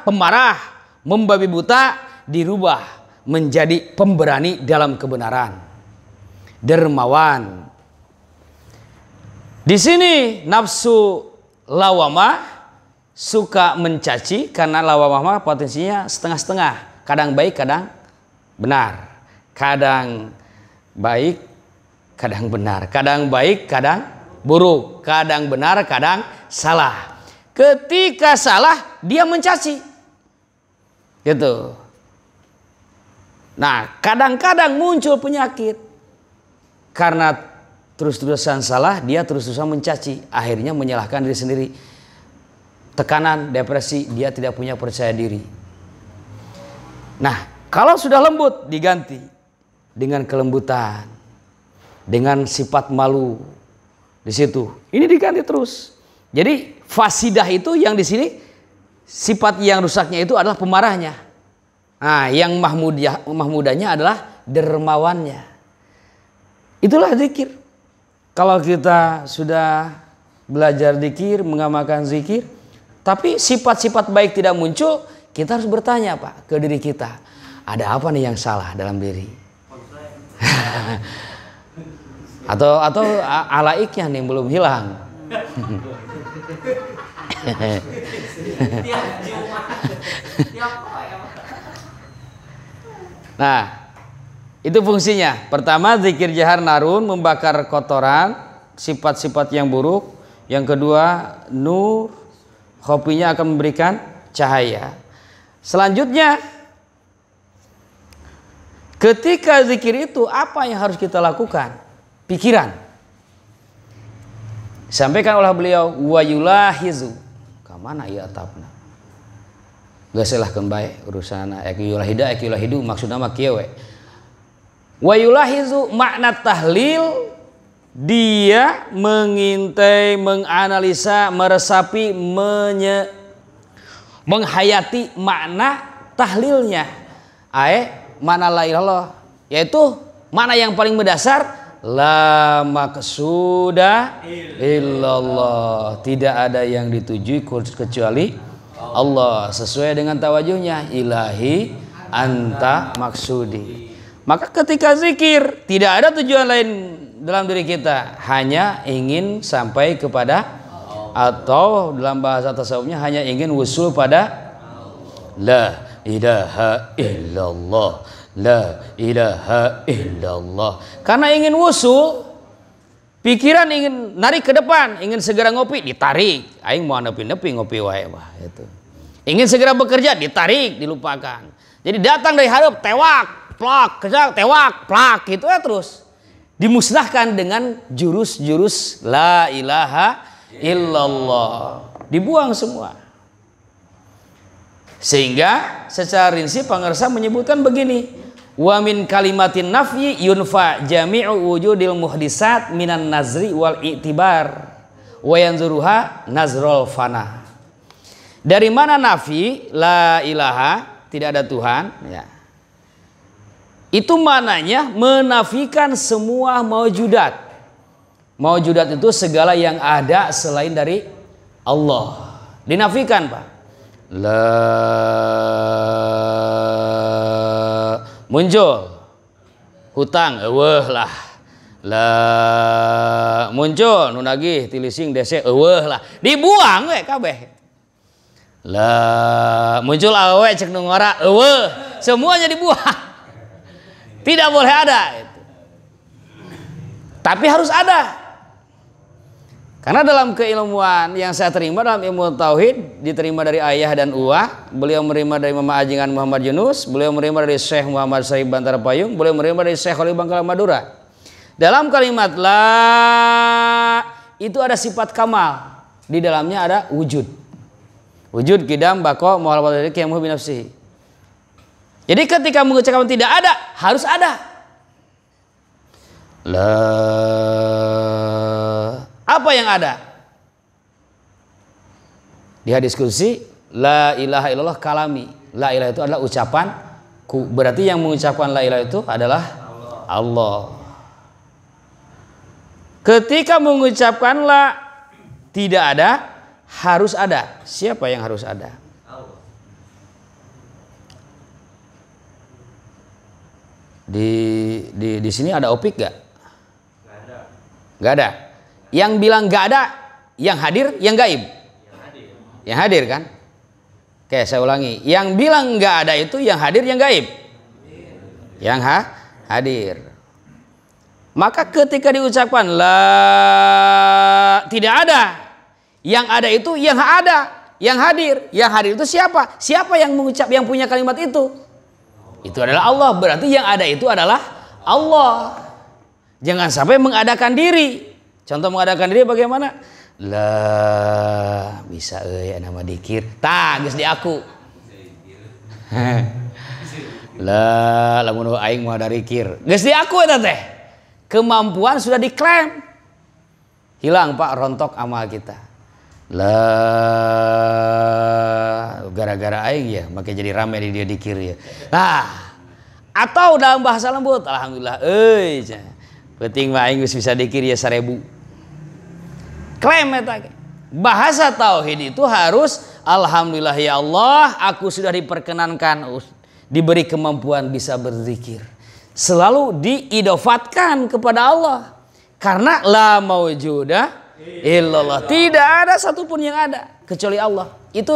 pemarah, membabi buta dirubah menjadi pemberani dalam kebenaran, dermawan. Di sini nafsu lawamah suka mencaci, karena lawamah potensinya setengah-setengah, kadang baik kadang benar, kadang baik kadang benar, kadang baik kadang buruk, kadang benar kadang salah. Ketika salah dia mencaci, gitu. Nah, kadang-kadang muncul penyakit karena terus-terusan salah, dia terus-terusan mencaci, akhirnya menyalahkan diri sendiri. Tekanan, depresi, dia tidak punya percaya diri. Nah, kalau sudah lembut diganti dengan kelembutan, dengan sifat malu di situ. Ini diganti terus. Jadi fasidah itu yang di sini sifat yang rusaknya itu adalah pemarahnya. Nah, yang mahmudahnya adalah dermawannya. Itulah zikir. Kalau kita sudah belajar zikir, mengamalkan zikir, tapi sifat-sifat baik tidak muncul, kita harus bertanya, Pak, ke diri kita. Ada apa nih yang salah dalam diri? atau alaiknya nih belum hilang. Nah, itu fungsinya. Pertama, zikir jahar narun, membakar kotoran, sifat-sifat yang buruk. Yang kedua, nur, kopinya akan memberikan cahaya. Selanjutnya, ketika zikir itu, apa yang harus kita lakukan? Pikiran. Sampaikan oleh beliau, wa yulahizu. Kamana ya tapna? Gak silahkan baik urusan ekiyulahidu maksudnya mah kieu we. Wa yulahizu makna tahlil, dia mengintai, menganalisa, meresapi, menghayati makna tahlilnya. Mana la ilallah, yaitu mana yang paling mendasar, la maqsuda illallah, tidak ada yang dituju kecuali Allah, sesuai dengan tawajuhnya, ilahi anta maksudi. Maka ketika zikir tidak ada tujuan lain dalam diri kita, hanya ingin sampai kepada, atau dalam bahasa tasawufnya hanya ingin wusul pada la ilaha illallah, la ilaha illallah. Karena ingin wusul, pikiran ingin narik ke depan, ingin segera ngopi, ditarik. Aing mau nepi-nepi ngopi wae wah itu. Ingin segera bekerja, ditarik, dilupakan. Jadi datang dari hadap, tewak, plak, tewak, plak, gitu ya terus. Dimusnahkan dengan jurus-jurus la ilaha illallah. Dibuang semua. Sehingga secara rinci pengersa menyebutkan begini, wa min kalimatin nafyi yunfa jami'u wujudil muhdisat minan nazri wal i'tibar wa yanzuruha nazrul fana. Dari mana nafi, la ilaha, tidak ada Tuhan, ya. Itu mananya menafikan semua maujudat. Maujudat itu segala yang ada selain dari Allah. Dinafikan, Pak. La muncul hutang eueuh lah, la muncul nu nagih tilising dese eueuh lah, dibuang we kabeh. La muncul awewe cek nu ngora eueuh, semuanya dibuang. Tidak boleh ada itu. Tapi harus ada. Karena dalam keilmuan yang saya terima dalam ilmu tauhid, diterima dari ayah dan uwah, beliau menerima dari Mama Ajingan Muhammad Yunus, beliau menerima dari Syekh Muhammad Said Bantara Payung, beliau menerima dari Syekh Khalil Bangkala Madura. Dalam kalimat la itu ada sifat kamal, di dalamnya ada wujud. Wujud, qidam, baqa, muhal wadari, qiyamuhu binafsihi. Jadi ketika mengucapkan tidak ada, harus ada. La, apa yang ada? Di hadis qudsi, la ilaha illallah kalami. La ilaha itu adalah ucapanku. Berarti yang mengucapkan la ilaha itu adalah Allah. Ketika mengucapkan la, tidak ada, harus ada. Siapa yang harus ada? Di sini ada opik gak? Gak ada. Yang bilang gak ada, yang hadir, yang gaib? Yang hadir kan? Oke, saya ulangi. Yang bilang gak ada itu yang hadir, yang gaib? Yang hadir. Maka ketika diucapkan la tidak ada, yang ada itu yang ada, yang hadir. Yang hadir itu siapa? Siapa yang mengucap, yang punya kalimat itu? Itu adalah Allah. Berarti yang ada itu adalah Allah. Jangan sampai mengadakan diri. Contoh mengadakan diri bagaimana? Lah bisa ya nama dikir. Tah geus di aku. Lah lamun aing mah dari kir. Geus di aku eta teh. Kemampuan sudah diklaim. Hilang Pak rontok amal kita. Lah gara-gara aing ya makanya jadi rame di dia dikir ya. Nah, atau dalam bahasa lembut alhamdulillah euy. Penting mah aing bisa dikir ya 1000. Klaim eta. Bahasa tauhid itu harus alhamdulillah ya Allah, aku sudah diperkenankan diberi kemampuan bisa berzikir. Selalu diidofatkan kepada Allah. Karena la maujuda illallah. Tidak ada satupun yang ada kecuali Allah. Itu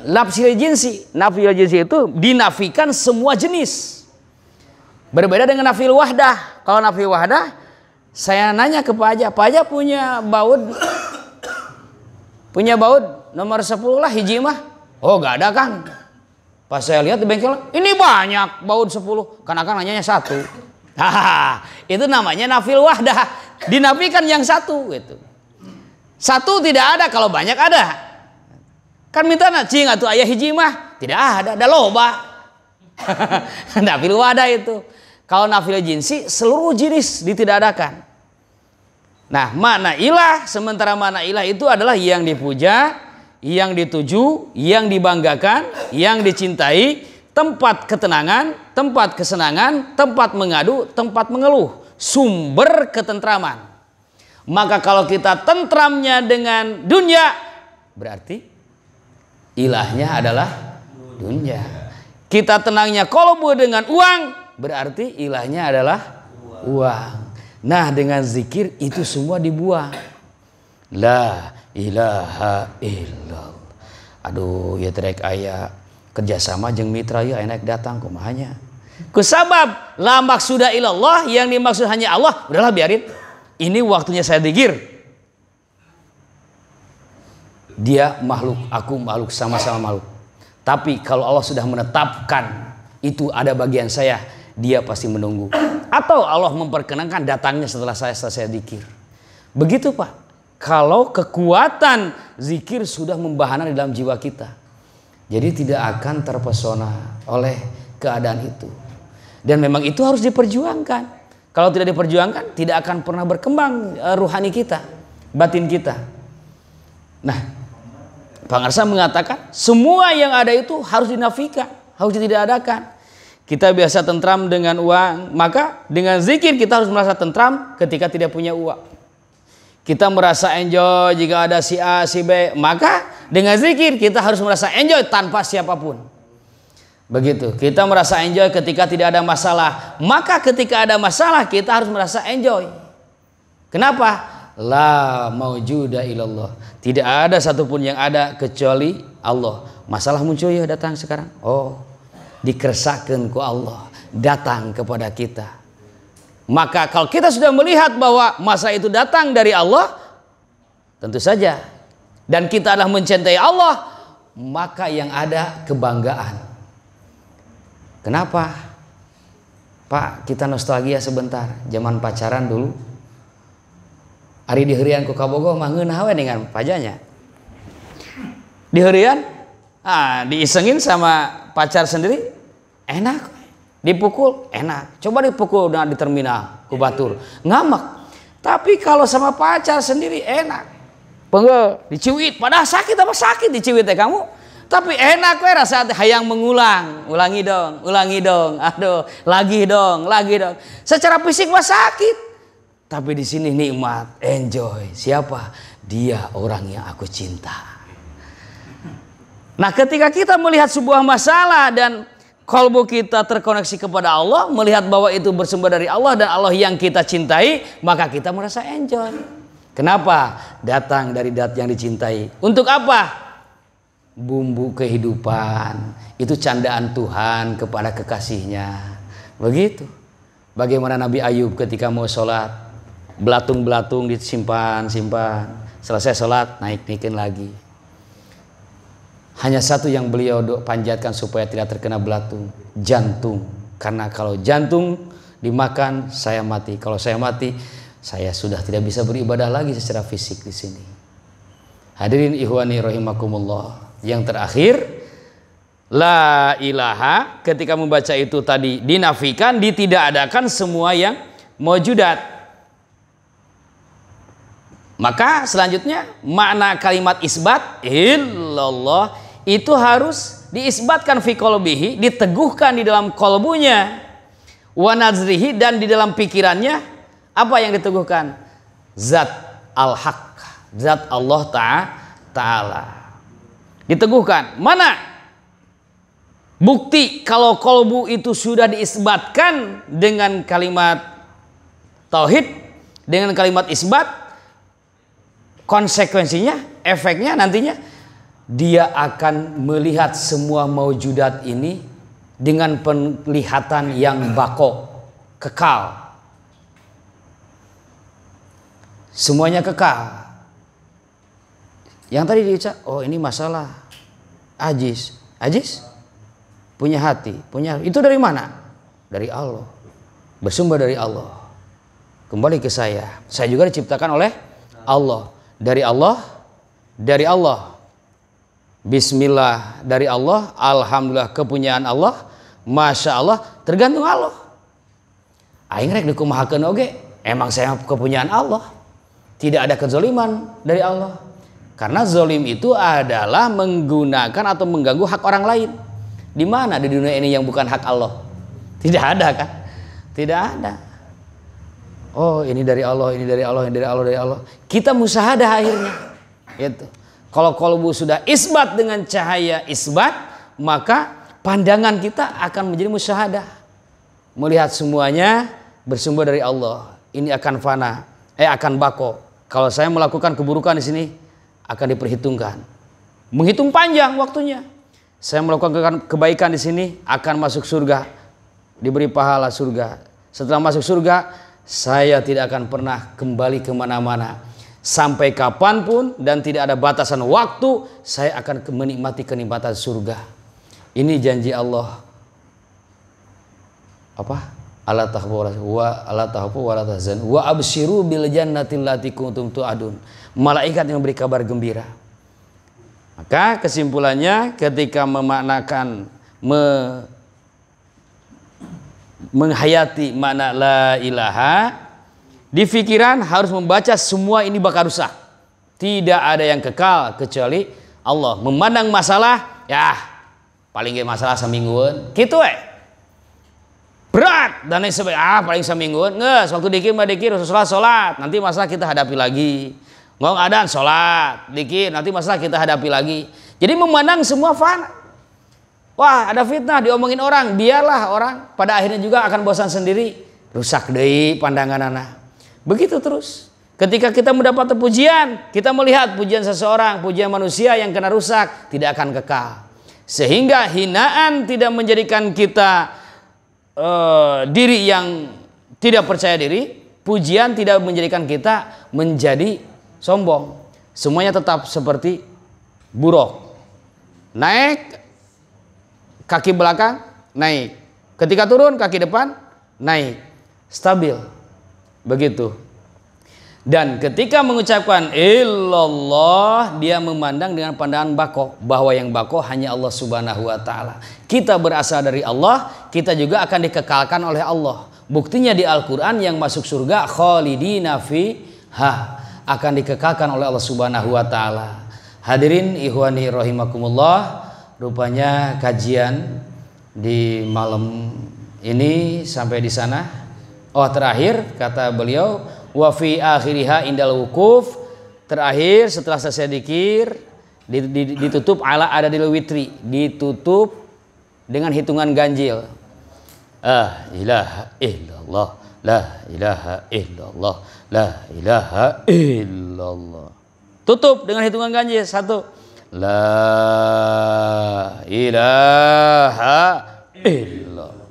nafsil jinsi. Nafsil jinsi itu dinafikan semua jenis. Berbeda dengan nafil wahdah. Kalau nafil wahdah, saya nanya ke Pak Aja. Pak Aja punya baud nomor 10 lah hiji mah. Oh gak ada Kang. Pas saya lihat di bengkel, ini banyak baud 10. Kan Kang nanyanya 1. Itu namanya nafil wahdah. Dinafikan yang 1 gitu. 1 tidak ada, kalau banyak ada. Kan minta cing atuh aya hiji mah. Tidak ada loba. Nafil wahdah itu. Kalau nafil jinsi seluruh jenis ditidakadakan. Nah, makna ilah, sementara makna ilah itu adalah yang dipuja, yang dituju, yang dibanggakan, yang dicintai, tempat ketenangan, tempat kesenangan, tempat mengadu, tempat mengeluh, sumber ketentraman. Maka kalau kita tentramnya dengan dunia, berarti ilahnya adalah dunia. Kita tenangnya kolbu dengan uang, berarti ilahnya adalah uang. Nah, dengan zikir itu semua dibuang. La ilaha illallah. Aduh, ya terek aya kerjasama jeung mitra ya enak datang kumahanya. Kusabab la maksuda ilallah, yang dimaksud hanya Allah, udahlah biarin. Ini waktunya saya zikir. Dia makhluk, aku makhluk, sama-sama makhluk. Tapi kalau Allah sudah menetapkan itu ada bagian saya, dia pasti menunggu. Atau Allah memperkenankan datangnya setelah saya selesai zikir. Begitu Pak. Kalau kekuatan zikir sudah membahana di dalam jiwa kita. Jadi tidak akan terpesona oleh keadaan itu. Dan memang itu harus diperjuangkan. Kalau tidak diperjuangkan, tidak akan pernah berkembang ruhani kita, batin kita. Nah, Pak Arsa mengatakan semua yang ada itu harus dinafikan, harus ditidakadakan. Kita biasa tentram dengan uang, maka dengan zikir kita harus merasa tentram ketika tidak punya uang. Kita merasa enjoy jika ada si A, si B, maka dengan zikir kita harus merasa enjoy tanpa siapapun. Begitu, kita merasa enjoy ketika tidak ada masalah, maka ketika ada masalah kita harus merasa enjoy. Kenapa? La maujuda ilallah. Tidak ada satupun yang ada kecuali Allah. Masalah muncul ya datang sekarang. Oh, dikersakkan ku Allah datang kepada kita. Maka kalau kita sudah melihat bahwa masa itu datang dari Allah, tentu saja, dan kita adalah mencintai Allah, maka yang ada kebanggaan. Kenapa? Pak, kita nostalgia sebentar. Zaman pacaran dulu, ari di heurean ku kabogoh mah ngeunah we dengan pajanya. Di heurean, diisengin sama pacar sendiri, enak. Dipukul, enak. Coba dipukul di terminal, ku batur, ngamak. Tapi kalau sama pacar sendiri enak. Penggel, diciwit, padahal sakit apa sakit diciwit ya kamu. Tapi enak we rasa hayang mengulang, ulangi dong, aduh, lagi dong. Secara fisik mah sakit, tapi di sini nikmat, enjoy. Siapa? Dia orang yang aku cinta. Nah, ketika kita melihat sebuah masalah dan kalbu kita terkoneksi kepada Allah, melihat bahwa itu bersumber dari Allah dan Allah yang kita cintai, maka kita merasa enjoy. Kenapa? Datang dari zat yang dicintai. Untuk apa? Bumbu kehidupan. Itu candaan Tuhan kepada kekasihnya. Begitu. Bagaimana Nabi Ayub ketika mau sholat, belatung-belatung disimpan. Selesai sholat, naik-naikin lagi. Hanya satu yang beliau panjatkan supaya tidak terkena belatung, jantung. Karena kalau jantung dimakan, saya mati. Kalau saya mati, saya sudah tidak bisa beribadah lagi secara fisik di sini. Hadirin ikhwani rahimakumullah. Yang terakhir, la ilaha, ketika membaca itu tadi dinafikan, ditidakadakan semua yang maujudat. Maka selanjutnya makna kalimat isbat illallah itu harus diisbatkan fi qalbihi, diteguhkan di dalam kolbunya, wa nazrihi, dan di dalam pikirannya. Apa yang diteguhkan? Zat al-haq, zat Allah Ta'ala diteguhkan. Mana bukti kalau kolbu itu sudah diisbatkan dengan kalimat tauhid, dengan kalimat isbat? Konsekuensinya, efeknya nantinya dia akan melihat semua maujudat ini dengan penglihatan yang bako, kekal. Semuanya kekal. Yang tadi diucap, oh ini masalah ajis. Ajis punya hati, itu dari mana? Dari Allah. Bersumber dari Allah. Kembali ke saya. Saya juga diciptakan oleh Allah. Dari Allah. Bismillah dari Allah, alhamdulillah kepunyaan Allah, masya Allah tergantung Allah. Aing rek dikumahakeun oge, emang saya kepunyaan Allah. Tidak ada kezaliman dari Allah. Karena zalim itu adalah menggunakan atau mengganggu hak orang lain. Di mana di dunia ini yang bukan hak Allah? Tidak ada kan? Tidak ada. Oh ini dari Allah, ini dari Allah, ini dari Allah, dari Allah. Kita musyahadah akhirnya. Gitu. Kalau kolbu sudah isbat dengan cahaya isbat, maka pandangan kita akan menjadi musyahadah. Melihat semuanya bersumber dari Allah. Ini akan fana, akan bako. Kalau saya melakukan keburukan di sini, akan diperhitungkan. Menghitung panjang waktunya. Saya melakukan kebaikan di sini, akan masuk surga. Diberi pahala surga. Setelah masuk surga, saya tidak akan pernah kembali kemana-mana. Sampai kapanpun dan tidak ada batasan waktu, saya akan menikmati kenikmatan surga. Ini janji Allah. Apa? Allah tahfu wa la tahzan wa absyiru bil jannati allati kuntum tu'adun. Malaikat yang memberi kabar gembira. Maka kesimpulannya ketika memaknakan menghayati makna la ilaha, di pikiran harus membaca semua ini bakal rusak. Tidak ada yang kekal kecuali Allah. Memandang masalah, ya paling gak masalah semingguan. Gitu berat dan lain sebagainya. Paling semingguan. Nges, waktu dikir sholat. Nanti masalah kita hadapi lagi. Ngomong adan sholat. Dikir, nanti masalah kita hadapi lagi. Jadi memandang semua fana. Wah ada fitnah diomongin orang. Biarlah orang pada akhirnya juga akan bosan sendiri. Rusak deh pandangan anak. Begitu terus. Ketika kita mendapat pujian, kita melihat pujian seseorang, pujian manusia yang kena rusak, tidak akan kekal. Sehingga hinaan tidak menjadikan kita diri yang tidak percaya diri, pujian tidak menjadikan kita menjadi sombong. Semuanya tetap seperti buruk. Naik, kaki belakang, naik. Ketika turun, kaki depan, naik. Stabil. Begitu. Dan ketika mengucapkan illallah, dia memandang dengan pandangan bako, bahwa yang bako hanya Allah Subhanahu wa taala. Kita berasal dari Allah, kita juga akan dikekalkan oleh Allah. Buktinya di Al-Qur'an yang masuk surga khalidina fiha, akan dikekalkan oleh Allah Subhanahu wa taala. Hadirin ikhwani rahimakumullah, rupanya kajian di malam ini sampai di sana. Oh terakhir kata beliau wa fi akhiriha indal wukuf, terakhir setelah selesai dzikir ditutup ala adadil witri, ditutup dengan hitungan ganjil. La ilaha illallah, la ilaha illallah, la ilaha illallah. Tutup dengan hitungan ganjil. 1, la ilaha illallah.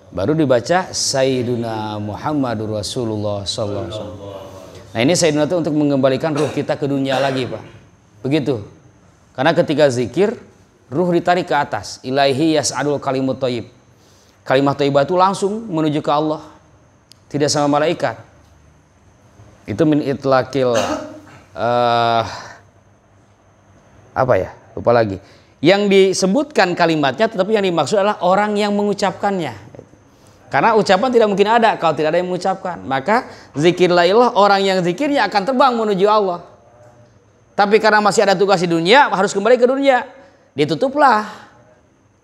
Baru dibaca Sayyiduna Muhammadur Rasulullah sallallahu alaihi wasallam. Nah, ini Sayyiduna itu untuk mengembalikan ruh kita ke dunia lagi, Pak. Begitu. Karena ketika zikir, ruh ditarik ke atas. Ilaihi yas'adul kalimut thayyib. Kalimah thayyibah itu langsung menuju ke Allah. Tidak sama malaikat. Itu min itlaqil apa ya? Lupa lagi. Yang disebutkan kalimatnya, tetapi yang dimaksud adalah orang yang mengucapkannya. Karena ucapan tidak mungkin ada kalau tidak ada yang mengucapkan. Maka zikir la ilallah, orang yang zikirnya akan terbang menuju Allah. Tapi karena masih ada tugas di dunia, harus kembali ke dunia. Ditutuplah.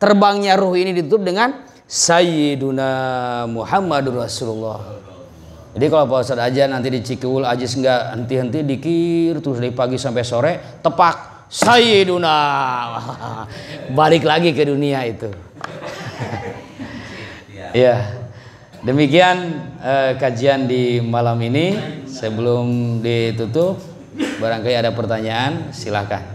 Terbangnya ruh ini ditutup dengan Sayyiduna Muhammadur Rasulullah. Jadi kalau Pak Ustadz aja nanti di Cikiwul ajis enggak henti-henti dikir terus dari pagi sampai sore, tepak Sayyiduna. Balik lagi ke dunia itu. Ya. Demikian kajian di malam ini. Sebelum ditutup, barangkali ada pertanyaan, silakan.